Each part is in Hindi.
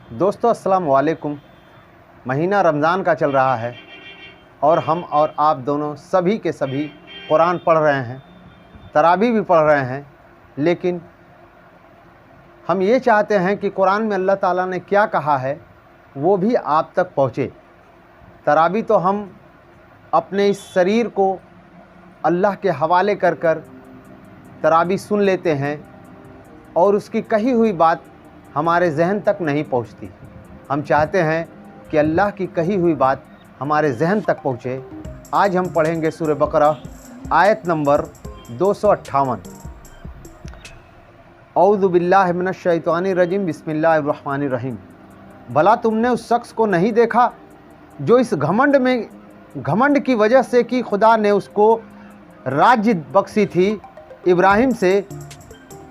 दोस्तों अस्सलाम वालेकुम। महीना रमज़ान का चल रहा है और हम और आप दोनों सभी के सभी कुरान पढ़ रहे हैं, तरावी भी पढ़ रहे हैं, लेकिन हम ये चाहते हैं कि कुरान में अल्लाह ताला ने क्या कहा है वो भी आप तक पहुँचे। तरावी तो हम अपने इस शरीर को अल्लाह के हवाले कर कर तरावी सुन लेते हैं और उसकी कही हुई बात हमारे जहन तक नहीं पहुंचती। हम चाहते हैं कि अल्लाह की कही हुई बात हमारे जहन तक पहुंचे। आज हम पढ़ेंगे सूरह बकरा आयत नंबर 258। औज़ु बिल्लाहि मिनश शैतानिर रजीम, बिस्मिल्लाहिर रहमानिर रहीम। भला तुमने उस शख्स को नहीं देखा जो इस घमंड की वजह से कि खुदा ने उसको राज्य बख्शी थी, इब्राहिम से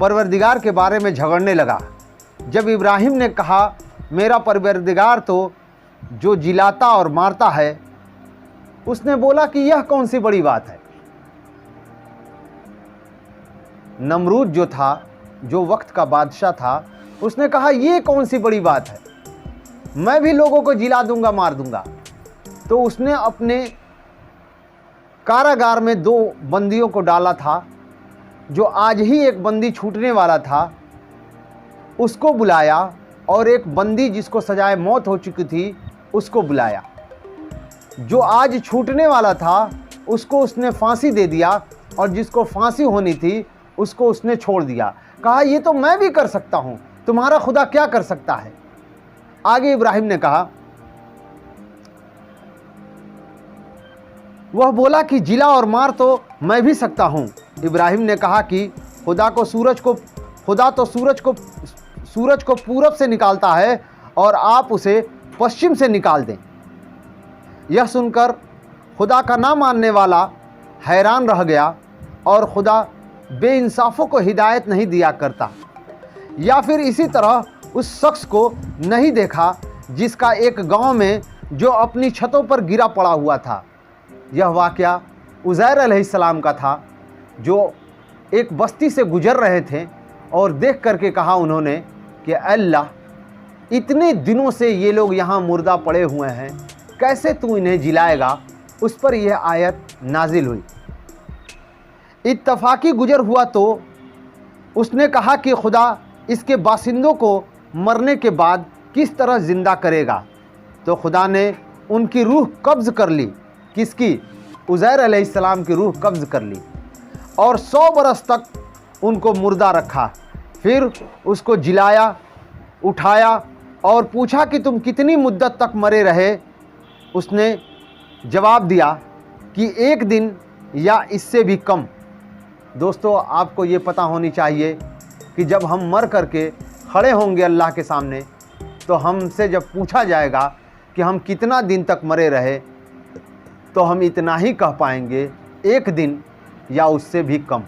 परवरदिगार के बारे में झगड़ने लगा। जब इब्राहिम ने कहा मेरा परवरदिगार तो जो जिलाता और मारता है, उसने बोला कि यह कौन सी बड़ी बात है। नमरूद जो था, जो वक्त का बादशाह था, उसने कहा ये कौन सी बड़ी बात है, मैं भी लोगों को जिला दूंगा, मार दूंगा। तो उसने अपने कारागार में 2 बंदियों को डाला था। जो आज ही एक बंदी छूटने वाला था उसको बुलाया और एक बंदी जिसको सजाए मौत हो चुकी थी उसको बुलाया। जो आज छूटने वाला था उसको उसने फांसी दे दिया और जिसको फांसी होनी थी उसको उसने छोड़ दिया। कहा ये तो मैं भी कर सकता हूँ, तुम्हारा खुदा क्या कर सकता है। आगे इब्राहिम ने कहा, वह बोला कि जिला और मार तो मैं भी सकता हूँ। इब्राहिम ने कहा कि खुदा तो सूरज को पूरब से निकालता है और आप उसे पश्चिम से निकाल दें। यह सुनकर खुदा का ना मानने वाला हैरान रह गया और खुदा बेइंसाफ़ों को हिदायत नहीं दिया करता। या फिर इसी तरह उस शख्स को नहीं देखा जिसका एक गांव में जो अपनी छतों पर गिरा पड़ा हुआ था। यह वाक़या उज़ैर अलैहिस्सलाम का था, जो एक बस्ती से गुजर रहे थे और देख करके कहा उन्होंने कि अल्लाह, इतने दिनों से ये लोग यहाँ मुर्दा पड़े हुए हैं, कैसे तू इन्हें जिलाएगा। उस पर यह आयत नाजिल हुई। इत्तफाकी गुजर हुआ तो उसने कहा कि खुदा इसके बासिंदों को मरने के बाद किस तरह ज़िंदा करेगा। तो खुदा ने उनकी रूह कब्ज़ कर ली। किसकी? उज़ैर अलैहिस्सलाम की रूह कब्ज़ कर ली और 100 बरस तक उनको मुर्दा रखा। फिर उसको जिलाया, उठाया और पूछा कि तुम कितनी मुद्दत तक मरे रहे। उसने जवाब दिया कि 1 दिन या इससे भी कम। दोस्तों, आपको ये पता होनी चाहिए कि जब हम मर करके खड़े होंगे अल्लाह के सामने, तो हमसे जब पूछा जाएगा कि हम कितना दिन तक मरे रहे, तो हम इतना ही कह पाएंगे 1 दिन या उससे भी कम।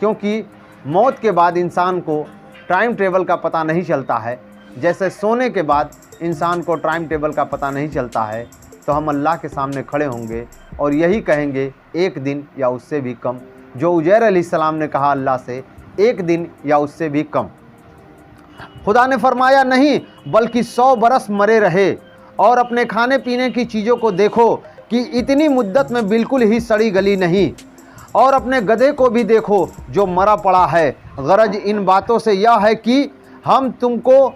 क्योंकि मौत के बाद इंसान को टाइम टेबल का पता नहीं चलता है, जैसे सोने के बाद इंसान को टाइम टेबल का पता नहीं चलता है। तो हम अल्लाह के सामने खड़े होंगे और यही कहेंगे 1 दिन या उससे भी कम, जो उज़ैर अलैहिस्सलाम ने कहा अल्लाह से 1 दिन या उससे भी कम। खुदा ने फरमाया नहीं, बल्कि 100 बरस मरे रहे और अपने खाने पीने की चीज़ों को देखो कि इतनी मुद्दत में बिल्कुल ही सड़ी गली नहीं, और अपने गधे को भी देखो जो मरा पड़ा है। गरज इन बातों से यह है कि हम तुमको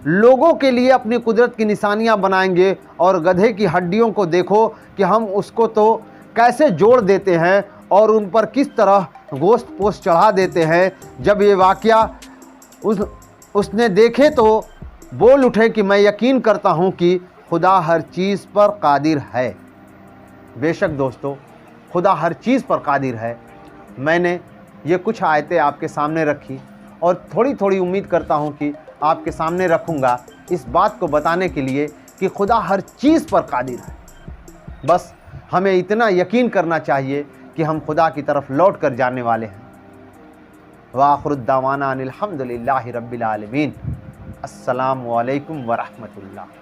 लोगों के लिए अपनी कुदरत की निशानियां बनाएंगे, और गधे की हड्डियों को देखो कि हम उसको तो कैसे जोड़ देते हैं और उन पर किस तरह गोश्त पोस्ट चढ़ा देते हैं। जब ये वाक़या उसने देखे तो बोल उठे कि मैं यकीन करता हूँ कि खुदा हर चीज़ पर कादिर है। बेशक दोस्तों, खुदा हर चीज़ पर कादिर है। मैंने ये कुछ आयतें आपके सामने रखी और थोड़ी थोड़ी उम्मीद करता हूँ कि आपके सामने रखूँगा इस बात को बताने के लिए कि खुदा हर चीज़ पर कादिर है। बस हमें इतना यकीन करना चाहिए कि हम खुदा की तरफ लौट कर जाने वाले हैं। वाखिरुद्दावाना अनिल हम्दुलिल्लाहि रब्बिल आलमीन। अस्सलामु अलैकुम व रहमतुल्लाह।